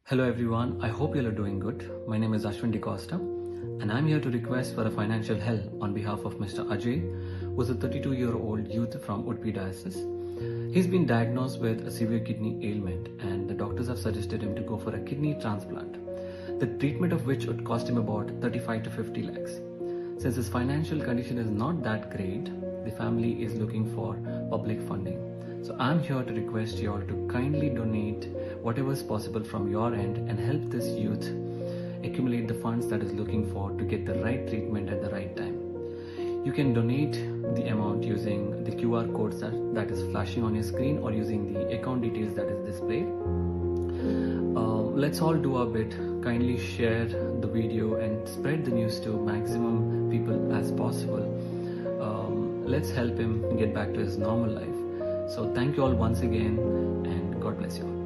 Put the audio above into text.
Hello everyone, I hope you all are doing good. My name is Ashwin DeCosta and I'm here to request for a financial help on behalf of Mr. Ajay, who is a 32-year-old youth from Udpi Diocese. He's been diagnosed with a severe kidney ailment and the doctors have suggested him to go for a kidney transplant, the treatment of which would cost him about 35 to 50 lakhs. Since his financial condition is not that great, the family is looking for public funding. So I'm here to request you all to kindly donate whatever is possible from your end and help this youth accumulate the funds that is looking for to get the right treatment at the right time. You can donate the amount using the QR codes that is flashing on your screen or using the account details that is displayed. Let's all do our bit. Kindly share the video and spread the news to maximum people as possible. Let's help him get back to his normal life. So thank you all once again and God bless you all.